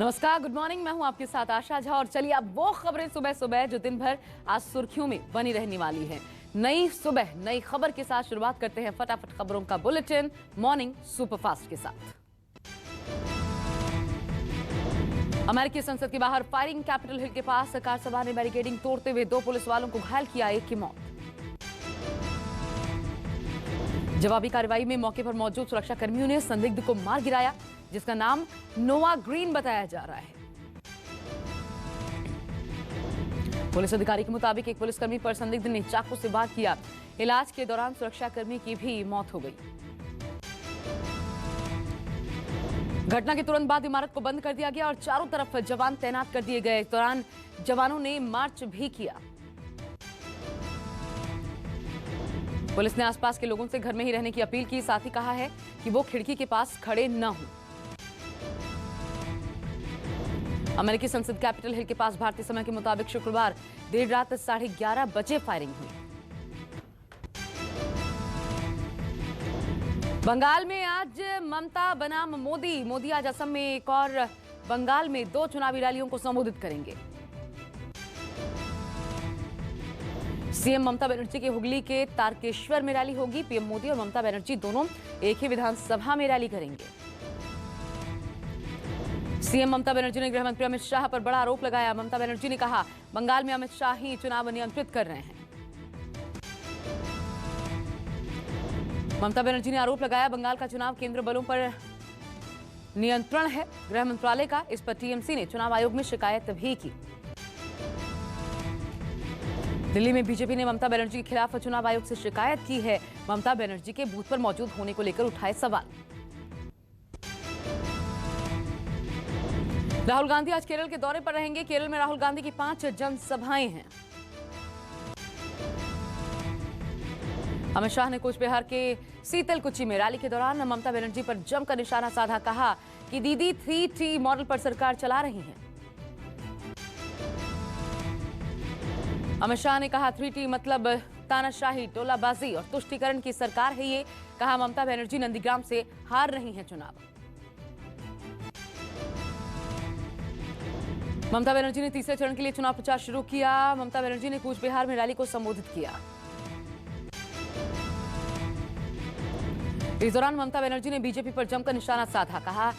नमस्कार, good morning. मैं हूं आपके साथ आशा झा और चलिए अब वो खबरें सुबह सुबह जो दिन भर आज सुर्खियों में बनी रहने वाली हैं। नई सुबह नई खबर के साथ शुरुआत करते हैं फटाफट खबरों का बुलेटिन मॉर्निंग सुपरफास्ट के साथ। अमेरिकी संसद के बाहर फायरिंग, कैपिटल हिल के पास कार सवार ने बैरिकेडिंग तोड़ते हुए 2 पुलिस वालों को घायल किया, एक की मौत। जवाबी कार्रवाई में मौके पर मौजूद सुरक्षा कर्मियों ने संदिग्ध को मार गिराया, जिसका नाम नोआ ग्रीन बताया जा रहा है। पुलिस अधिकारी के मुताबिक एक पुलिसकर्मी पर संदिग्ध ने चाकू से वार किया। इलाज के दौरान सुरक्षाकर्मी की भी मौत हो गई। घटना के तुरंत बाद इमारत को बंद कर दिया गया और चारों तरफ जवान तैनात कर दिए गए। इस दौरान जवानों ने मार्च भी किया। पुलिस ने आसपास के लोगों से घर में ही रहने की अपील की, साथ ही कहा है कि वो खिड़की के पास खड़े न हों। अमेरिकी संसद कैपिटल हिल के पास भारतीय समय के मुताबिक शुक्रवार देर रात 11:30 बजे फायरिंग हुई। बंगाल में आज ममता बनाम मोदी आज असम में एक और बंगाल में 2 चुनावी रैलियों को संबोधित करेंगे। सीएम ममता बनर्जी के हुगली के तारकेश्वर में रैली होगी। पीएम मोदी और ममता बनर्जी दोनों एक ही विधानसभा में रैली करेंगे। सीएम ममता बनर्जी ने गृह मंत्री अमित शाह पर बड़ा आरोप लगाया। ममता बनर्जी ने कहा, बंगाल में अमित शाह ही चुनाव नियंत्रित कर रहे हैं। ममता बनर्जी ने आरोप लगाया, बंगाल का चुनाव केंद्र बलों पर नियंत्रण है, गृह मंत्रालय का। इस पर टीएमसी ने चुनाव आयोग में शिकायत भी की। दिल्ली में बीजेपी ने ममता बनर्जी के खिलाफ चुनाव आयोग से शिकायत की है। ममता बनर्जी के बूथ पर मौजूद होने को लेकर उठाए सवाल। राहुल गांधी आज केरल के दौरे पर रहेंगे। केरल में राहुल गांधी की 5 जनसभाएं हैं। अमित शाह ने कूच बिहार के सीतलकुची में रैली के दौरान ममता बनर्जी पर जमकर निशाना साधा, कहा कि दीदी 3T मॉडल पर सरकार चला रही हैं। अमित शाह ने कहा, 3T मतलब तानाशाही, टोलाबाजी और तुष्टीकरण की सरकार है ये। कहा, ममता बनर्जी नंदीग्राम से हार रही हैं चुनाव। ममता बनर्जी ने तीसरे चरण के लिए चुनाव प्रचार शुरू किया। ममता बनर्जी ने कूच बिहार में रैली को संबोधित किया। इस दौरान ममता बनर्जी ने बीजेपी पर जमकर निशाना साधा, कहा,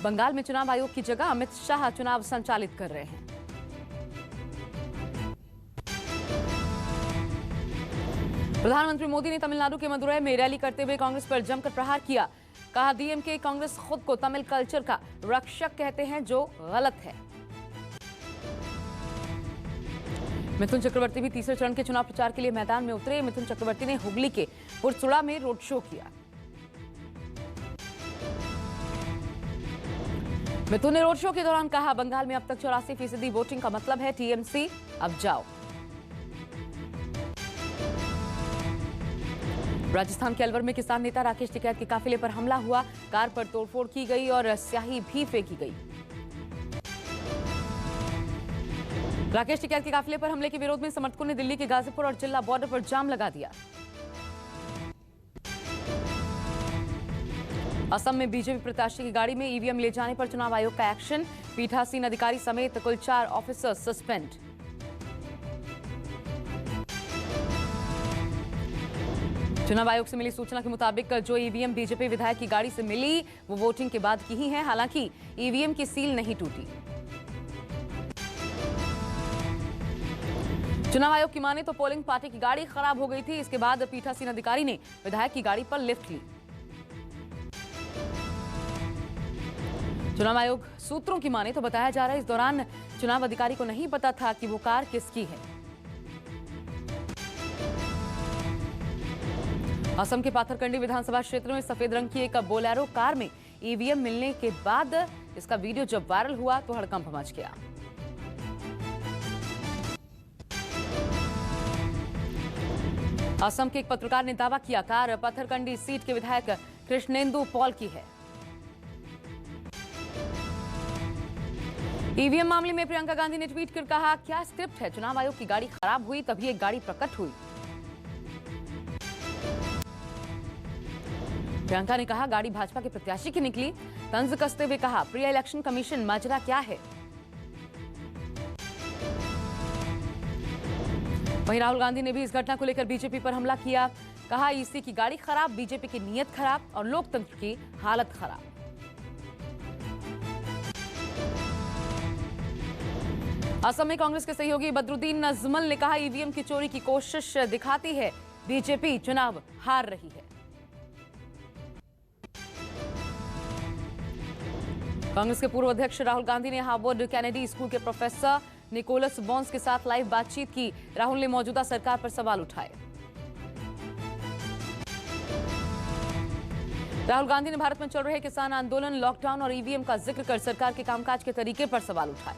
बंगाल में चुनाव आयोग की जगह अमित शाह चुनाव संचालित कर रहे हैं। प्रधानमंत्री मोदी ने तमिलनाडु के मदुरै में रैली करते हुए कांग्रेस पर जमकर प्रहार किया। कहा, डीएमके कांग्रेस खुद को तमिल कल्चर का रक्षक कहते हैं, जो गलत है। मिथुन चक्रवर्ती भी तीसरे चरण के चुनाव प्रचार के लिए मैदान में उतरे। मिथुन चक्रवर्ती ने हुगली के पुरसुड़ा में रोड शो किया। मिथुन ने रोड शो के दौरान कहा, बंगाल में अब तक 84% वोटिंग का मतलब है टीएमसी अब जाओ। राजस्थान के अलवर में किसान नेता राकेश टिकैत के काफिले पर हमला हुआ। कार पर तोड़फोड़ की गई और स्याही भी फेंकी गई। राकेश टिकैत के काफिले पर हमले के विरोध में समर्थकों ने दिल्ली के गाजीपुर और चिल्ला बॉर्डर पर जाम लगा दिया। असम में बीजेपी प्रत्याशी की गाड़ी में ईवीएम ले जाने पर चुनाव आयोग का एक्शन। पीठासीन अधिकारी समेत कुल 4 ऑफिसर सस्पेंड। चुनाव आयोग से मिली सूचना के मुताबिक जो ईवीएम बीजेपी विधायक की गाड़ी से मिली वो वोटिंग के बाद की ही है। हालांकि ईवीएम की सील नहीं टूटी। चुनाव आयोग की माने तो पोलिंग पार्टी की गाड़ी खराब हो गई थी। इसके बाद पीठासीन अधिकारी ने विधायक की गाड़ी पर लिफ्ट ली। चुनाव आयोग सूत्रों की माने तो बताया जा रहा है, इस दौरान चुनाव अधिकारी को नहीं पता था कि वो कार किसकी है। असम के पाथरकंडी विधानसभा क्षेत्र में सफेद रंग की एक बोलेरो कार में ईवीएम मिलने के बाद इसका वीडियो जब वायरल हुआ तो हड़कंप मच गया। असम के एक पत्रकार ने दावा किया, कार पाथरकंडी सीट के विधायक कृष्णेंदु पॉल की है। ईवीएम मामले में प्रियंका गांधी ने ट्वीट कर कहा, क्या स्क्रिप्ट है, चुनाव आयोग की गाड़ी खराब हुई तभी एक गाड़ी प्रकट हुई। प्रियंका ने कहा, गाड़ी भाजपा के प्रत्याशी की निकली। तंज कसते हुए कहा, प्री इलेक्शन कमीशन माजरा क्या है। वहीं राहुल गांधी ने भी इस घटना को लेकर बीजेपी पर हमला किया। कहा, ईसी की गाड़ी खराब, बीजेपी की नीयत खराब और लोकतंत्र की हालत खराब। असम में कांग्रेस के सहयोगी बदरुद्दीन अजमल ने कहा, ईवीएम की चोरी की कोशिश दिखाती है बीजेपी चुनाव हार रही है। कांग्रेस के पूर्व अध्यक्ष राहुल गांधी ने हार्वर्ड कैनेडी स्कूल के प्रोफेसर निकोलस बॉन्स के साथ लाइव बातचीत की। राहुल ने मौजूदा सरकार पर सवाल उठाए। राहुल गांधी ने भारत में चल रहे किसान आंदोलन, लॉकडाउन और ईवीएम का जिक्र कर सरकार के कामकाज के तरीके पर सवाल उठाए।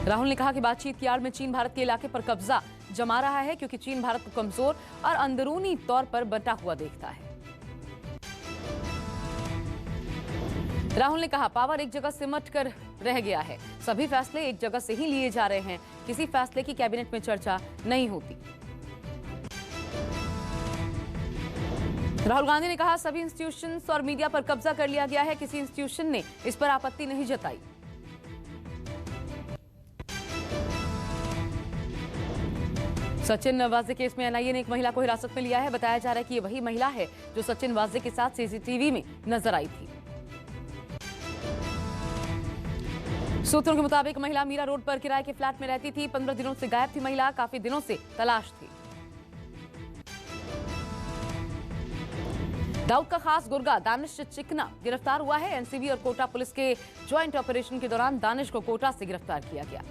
राहुल ने कहा कि बातचीत की आड़ में चीन भारत के इलाके पर कब्जा जमा रहा है, क्योंकि चीन भारत को कमजोर और अंदरूनी तौर पर बंटा हुआ देखता है। राहुल ने कहा, पावर एक जगह सिमट कर रह गया है, सभी फैसले एक जगह से ही लिए जा रहे हैं, किसी फैसले की कैबिनेट में चर्चा नहीं होती। राहुल गांधी ने कहा, सभी इंस्टीट्यूशंस और मीडिया पर कब्जा कर लिया गया है, किसी इंस्टीट्यूशन ने इस पर आपत्ति नहीं जताई। सचिन वाजे केस में एनआईए ने एक महिला को हिरासत में लिया है। बताया जा रहा है कि ये वही महिला है जो सचिन वाजे के साथ सीसीटीवी में नजर आई थी। सूत्रों के मुताबिक महिला मीरा रोड पर किराए के फ्लैट में रहती थी। 15 दिनों से गायब थी महिला, काफी दिनों से तलाश थी। दाऊद का खास गुर्गा दानिश चिकना गिरफ्तार हुआ है। एनसीबी और कोटा पुलिस के ज्वाइंट ऑपरेशन के दौरान दानिश को कोटा से गिरफ्तार किया गया।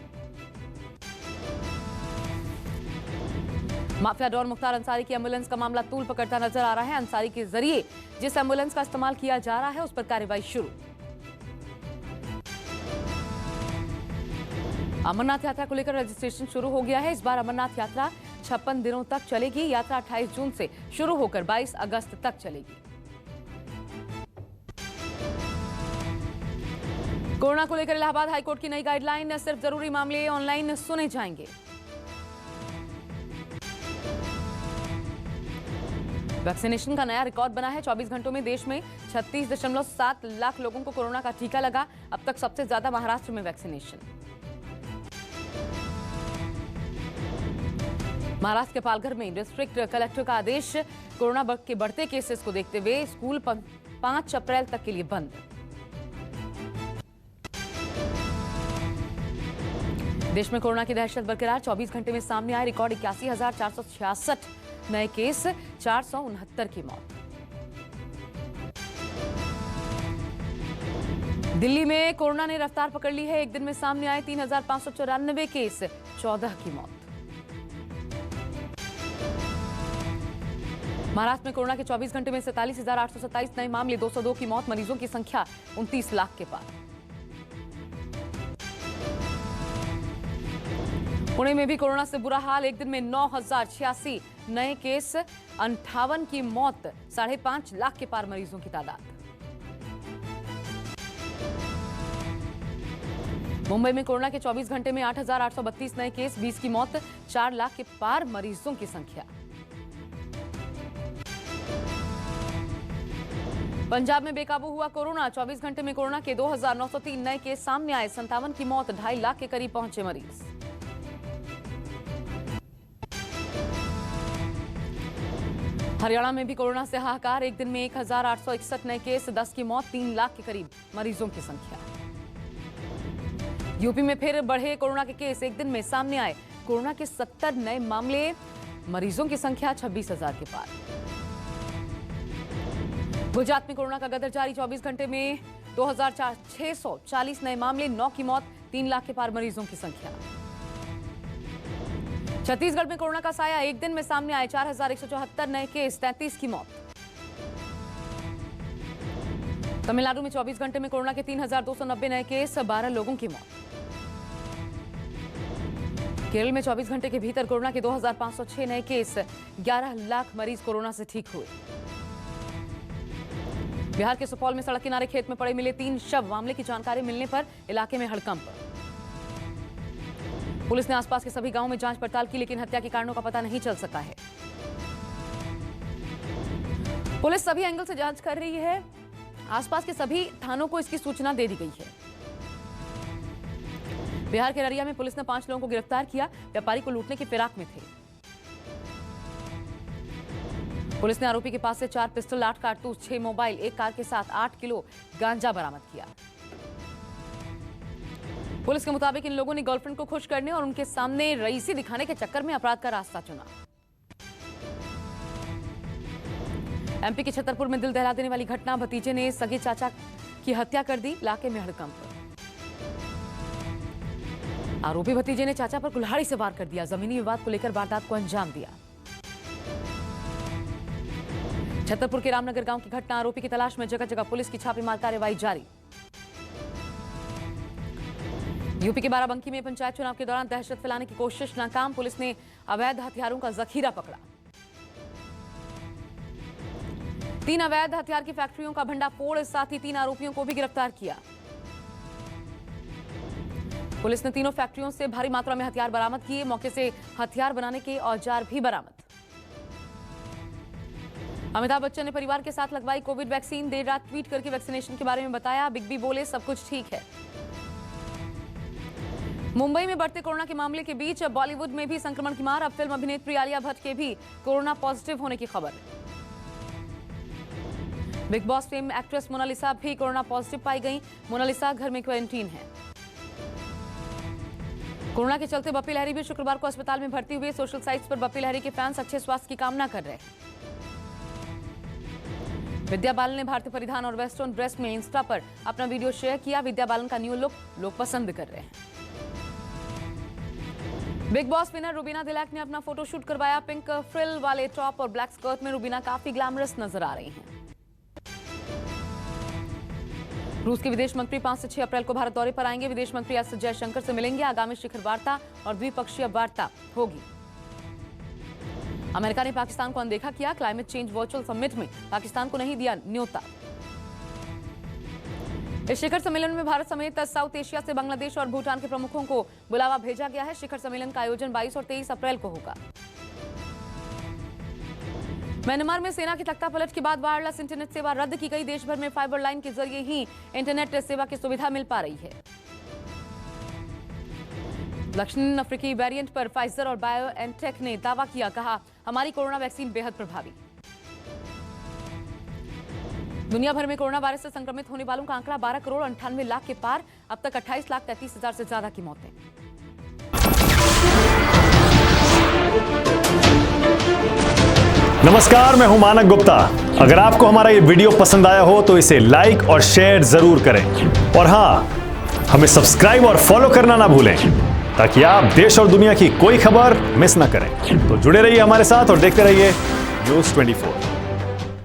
माफिया डॉन मुख्तार अंसारी की एम्बुलेंस का मामला तूल पकड़ता नजर आ रहा है। अंसारी के जरिए जिस एम्बुलेंस का इस्तेमाल किया जा रहा है उस पर कार्रवाई शुरू। अमरनाथ यात्रा को लेकर रजिस्ट्रेशन शुरू हो गया है। इस बार अमरनाथ यात्रा 56 दिनों तक चलेगी। यात्रा 28 जून से शुरू होकर 22 अगस्त तक चलेगी। कोरोना को लेकर इलाहाबाद हाईकोर्ट की नई गाइडलाइन, सिर्फ जरूरी मामले ऑनलाइन सुने जाएंगे। वैक्सीनेशन का नया रिकॉर्ड बना है। 24 घंटों में देश में 36.7 लाख लोगों को कोरोना का टीका लगा। अब तक सबसे ज्यादा महाराष्ट्र में वैक्सीनेशन। महाराष्ट्र के पालघर में डिस्ट्रिक्ट कलेक्टर का आदेश, कोरोना के बढ़ते केसेस को देखते हुए स्कूल 5 अप्रैल तक के लिए बंद। देश में कोरोना की दहशत बरकरार। 24 घंटे में सामने आए रिकॉर्ड 81,466 नए केस, 469 की मौत। दिल्ली में कोरोना ने रफ्तार पकड़ ली है। एक दिन में सामने आए 3,594 केस, 14 की मौत। महाराष्ट्र में कोरोना के 24 घंटे में 47,827 नए मामले, 202 की मौत। मरीजों की संख्या 29 लाख के पार। पुणे में भी कोरोना से बुरा हाल। एक दिन में 9,086 नए केस, 58 की मौत, 5.5 लाख के पार मरीजों की तादाद। मुंबई में कोरोना के 24 घंटे में 8,832 नए केस, 20 की मौत, 4 लाख के पार मरीजों की संख्या। पंजाब में बेकाबू हुआ कोरोना। 24 घंटे में कोरोना के 2,903 नए केस सामने आए, 57 की मौत, 2.5 लाख के करीब पहुंचे मरीज। हरियाणा में भी कोरोना से हाहाकार। एक दिन में 1,861 नए केस, 10 की मौत, 3 लाख के करीब मरीजों की संख्या। यूपी में फिर बढ़े कोरोना के केस। एक दिन में सामने आए कोरोना के 70 नए मामले, मरीजों की संख्या 26,000 के पार। गुजरात में कोरोना का गदर जारी। 24 घंटे में 2,640 नए मामले, 9 की मौत, 3 लाख के पार मरीजों की संख्या। छत्तीसगढ़ में कोरोना का साया। एक दिन में सामने आए 4,174 नए केस, 33 की मौत। तमिलनाडु में 24 घंटे में कोरोना के 3,290 नए केस, 12 लोगों की मौत। केरल में 24 घंटे के भीतर कोरोना के 2,506 नए केस, 11 लाख मरीज कोरोना से ठीक हुए। बिहार के सुपौल में सड़क किनारे खेत में पड़े मिले 3 शव। मामले की जानकारी मिलने पर इलाके में हड़कंप। पुलिस ने आसपास के सभी गांवों में जांच पड़ताल की, लेकिन हत्या के कारणों का पता नहीं चल सका है। पुलिस सभी एंगल से जांच कर रही है। आसपास के सभी थानों को इसकी सूचना दे दी गई है। बिहार के अररिया में पुलिस ने 5 लोगों को गिरफ्तार किया। व्यापारी को लूटने की फिराक में थे। पुलिस ने आरोपी के पास से 4 पिस्टल, 8 कारतूस, 6 मोबाइल, 1 कार के साथ 8 किलो गांजा बरामद किया। पुलिस के मुताबिक इन लोगों ने गर्लफ्रेंड को खुश करने और उनके सामने रईसी दिखाने के चक्कर में अपराध का रास्ता चुना। एमपी के छतरपुर में दिल दहला देने वाली घटना। भतीजे ने सगे चाचा की हत्या कर दी। इलाके में हड़कंप। आरोपी भतीजे ने चाचा पर कुल्हाड़ी से वार कर दिया। जमीनी विवाद को लेकर वारदात को अंजाम दिया। छतरपुर के रामनगर गांव की घटना। आरोपी की तलाश में जगह जगह पुलिस की छापेमार कार्रवाई जारी। यूपी के बाराबंकी में पंचायत चुनाव के दौरान दहशत फैलाने की कोशिश नाकाम। पुलिस ने अवैध हथियारों का जखीरा पकड़ा। 3 अवैध हथियार की फैक्ट्रियों का भंडाफोड़। इस साथ ही 3 आरोपियों को भी गिरफ्तार किया। पुलिस ने तीनों फैक्ट्रियों से भारी मात्रा में हथियार बरामद किए। मौके से हथियार बनाने के औजार भी बरामद। अमिताभ बच्चन ने परिवार के साथ लगवाई कोविड वैक्सीन। देर रात ट्वीट करके वैक्सीनेशन के बारे में बताया। बिग बी बोले सब कुछ ठीक है। मुंबई में बढ़ते कोरोना के मामले के बीच बॉलीवुड में भी संक्रमण की मार। अब फिल्म अभिनेत्री आलिया भट्ट के भी कोरोना पॉजिटिव होने की खबर। Bigg Boss fame actress Monalisa भी कोरोना पॉजिटिव पाई गई। मोनालिसा घर में क्वारंटीन है। कोरोना के चलते बप्पी लहरी भी शुक्रवार को अस्पताल में भर्ती हुए। सोशल साइट्स पर बप्पी लहरी के फैंस अच्छे स्वास्थ्य की कामना कर रहे हैं। विद्या बालन ने भारतीय परिधान और वेस्टर्न ड्रेस में इंस्टा पर अपना वीडियो शेयर किया। विद्या बालन का न्यू लुक लोग पसंद कर रहे हैं। Big boss winner Rubina Dilaik ने अपना फोटोशूट करवाया। पिंक फ्रिल वाले टॉप और ब्लैक स्कर्ट में रुबीना काफी ग्लैमरस नजर आ रही हैं। रूस के विदेश मंत्री 5 से 6 अप्रैल को भारत दौरे पर आएंगे। विदेश मंत्री एस जयशंकर से मिलेंगे। आगामी शिखर वार्ता और द्विपक्षीय वार्ता होगी। अमेरिका ने पाकिस्तान को अनदेखा किया। क्लाइमेट चेंज वर्चुअल समिट में पाकिस्तान को नहीं दिया न्योता। इस शिखर सम्मेलन में भारत समेत साउथ एशिया से बांग्लादेश और भूटान के प्रमुखों को बुलावा भेजा गया है। शिखर सम्मेलन का आयोजन 22 और 23 अप्रैल को होगा। म्यांमार में सेना की तख्तापलट के बाद वायरलेस इंटरनेट सेवा रद्द की गई। देश भर में फाइबर लाइन के जरिए ही इंटरनेट सेवा की सुविधा मिल पा रही है। दक्षिण अफ्रीकी वेरिएंट पर फाइजर और बायोएनटेक ने दावा किया। कहा हमारी कोरोना वैक्सीन बेहद प्रभावी। दुनिया भर में कोरोना वायरस से संक्रमित होने वालों का आंकड़ा 12 करोड़ 98 लाख के पार। अब तक 28,33,000 से ज्यादा की मौतें। नमस्कार, मैं हूं मानक गुप्ता। अगर आपको हमारा ये वीडियो पसंद आया हो तो इसे लाइक और शेयर जरूर करें। और हां, हमें सब्सक्राइब और फॉलो करना ना भूलें ताकि आप देश और दुनिया की कोई खबर मिस ना करें। तो जुड़े रहिए हमारे साथ और देखते रहिए न्यूज़ 24।